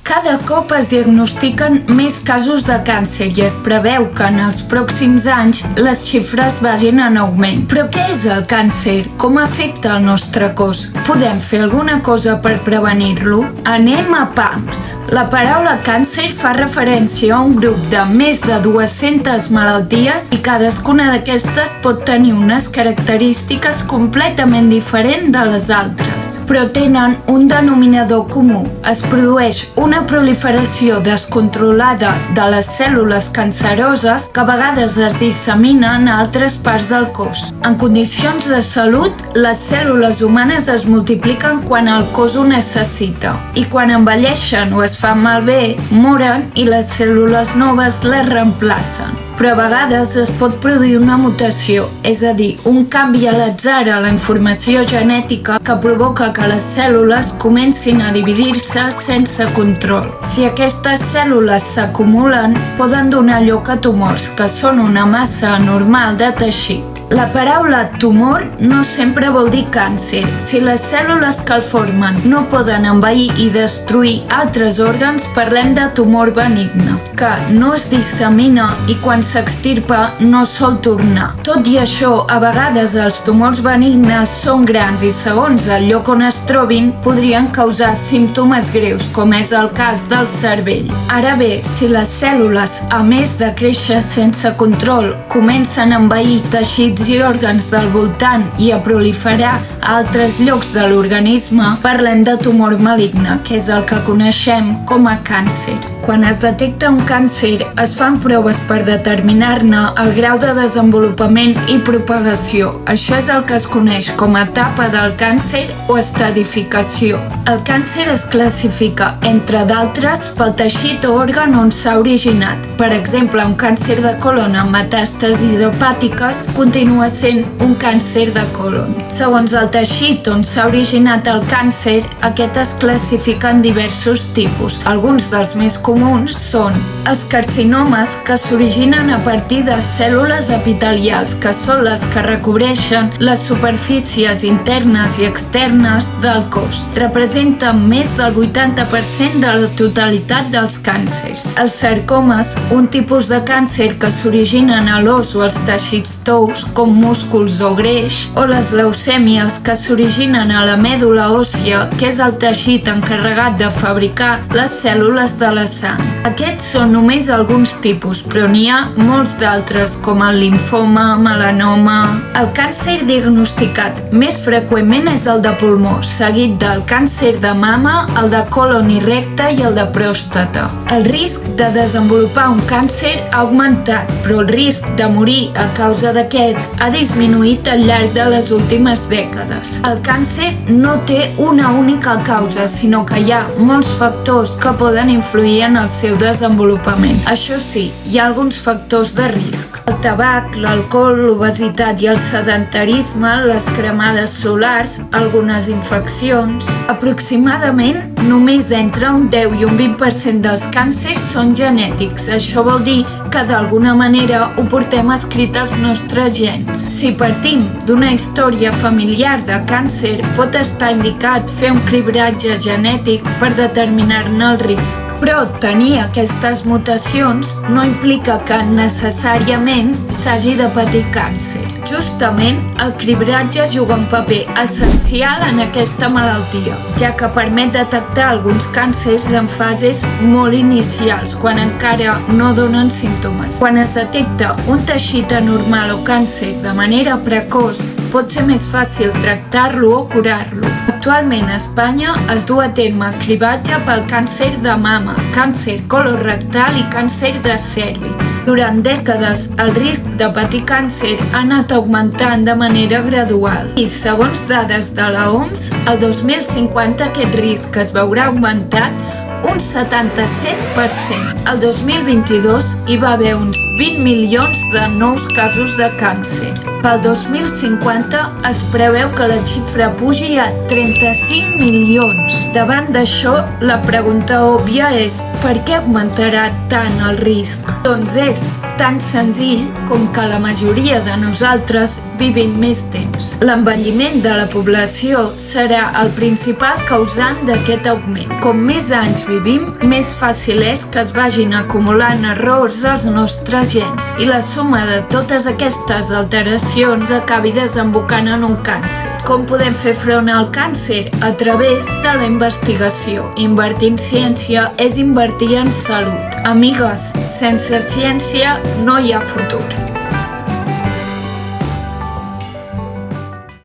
Cada cop es diagnostiquen més casos de càncer i es preveu que en els pròxims anys les xifres vagin en augment. Però què és el càncer? Com afecta el nostre cos? Podem fer alguna cosa per prevenir-lo? Anem a pams! La paraula càncer fa referència a un grup de més de 200 malalties i cadascuna d'aquestes pot tenir unes característiques completament diferents de les altres. Però tenen un denominador comú. Es produeix una proliferació descontrolada de les cèl·lules canceroses que a vegades es disseminen a altres parts del cos. En condicions de salut, les cèl·lules humanes es multipliquen quan el cos ho necessita i quan envelleixen o es fan malbé, moren i les cèl·lules noves les reemplacen. Però a vegades es pot produir una mutació, és a dir, un canvi a l'atzar a la informació genètica que provoca que les cèl·lules comencin a dividir-se sense control. Si aquestes cèl·lules s'acumulen, poden donar lloc a tumors, que són una massa anormal de teixit. La paraula tumor no sempre vol dir càncer. Si les cèl·lules que el formen no poden envair i destruir altres òrgans, parlem de tumor benigne, que no es dissemina i quan s'extirpa no sol tornar. Tot i això, a vegades els tumors benignes són grans i segons el lloc on es trobin podrien causar símptomes greus, com és el cas del cervell. Ara bé, si les cèl·lules, a més de créixer sense control, comencen a envair teixits i òrgans del voltant i a proliferar a altres llocs de l'organisme, parlem de tumor maligne, que és el que coneixem com a càncer. Quan es detecta un càncer, es fan proves per determinar-ne el grau de desenvolupament i propagació. Això és el que es coneix com a etapa del càncer o estadificació. El càncer es classifica, entre d'altres, pel teixit o òrgan on s'ha originat. Per exemple, un càncer de colon amb metàstasis hepàtiques continua sent un càncer de colon. Segons el teixit on s'ha originat el càncer, aquest es classifica en diversos tipus. Alguns dels més comuns són els carcinomes, que s'originen a partir de cèl·lules epitelials, que són les que recobreixen les superfícies internes i externes del cos. Representen més del 80% de la totalitat dels càncers. Els sarcomes, un tipus de càncer que s'originen a l'os o als teixits tous, com músculs o greix, o les leucèmies, que s'originen a la mèdula òssia, que és el teixit encarregat de fabricar les cèl·lules de la sang. Aquests són només alguns tipus, però n'hi ha molts d'altres, com el limfoma, melanoma... El càncer diagnosticat més freqüentment és el de pulmó, seguit del càncer de mama, el de colon i recte i el de pròstata. El risc de desenvolupar un càncer ha augmentat, però el risc de morir a causa d'aquest ha disminuït al llarg de les últimes dècades. El càncer no té una única causa, sinó que hi ha molts factors que poden influir en el seu desenvolupament. Això sí, hi ha alguns factors de risc. El tabac, l'alcohol, l'obesitat i el sedentarisme, les cremades solars, algunes infeccions... Aproximadament, només entre un 10 i un 20% dels càncers són genètics. Això vol dir que d'alguna manera ho portem escrit als nostres gens. Si partim d'una història familiar de càncer, pot estar indicat fer un cribratge genètic per determinar-ne el risc. Però tenir aquestes mutacions no implica que necessàriament s'hagi de patir càncer. Justament, el cribratge juga un paper essencial en aquesta malaltia, ja que permet detectar alguns càncers en fases molt inicials, quan encara no donen símptomes. Quan es detecta un teixit anormal o càncer de manera precoç, pot ser més fàcil tractar-lo o curar-lo. Actualment a Espanya es du a terme cribatge pel càncer de mama, càncer colorectal i càncer de cèrvix. Durant dècades, el risc de patir càncer ha anat augmentant de manera gradual i, segons dades de la OMS, el 2050 aquest risc es veurà augmentat un 77%. El 2022 hi va haver uns 20 milions de nous casos de càncer. Pel 2050 es preveu que la xifra pugi a 35 milions. Davant d'això, la pregunta òbvia és per què augmentarà tant el risc? Doncs és tan senzill com que la majoria de nosaltres vivim més temps. L'envelliment de la població serà el principal causant d'aquest augment. Com més anys vivim, més fàcil és que es vagin acumulant errors als nostres gens i la suma de totes aquestes alteracions acabi desembocant en un càncer. Com podem fer front al càncer? A través de la investigació. Invertir en ciència és invertir en salut. Amigues, sense ciència no hi ha futur.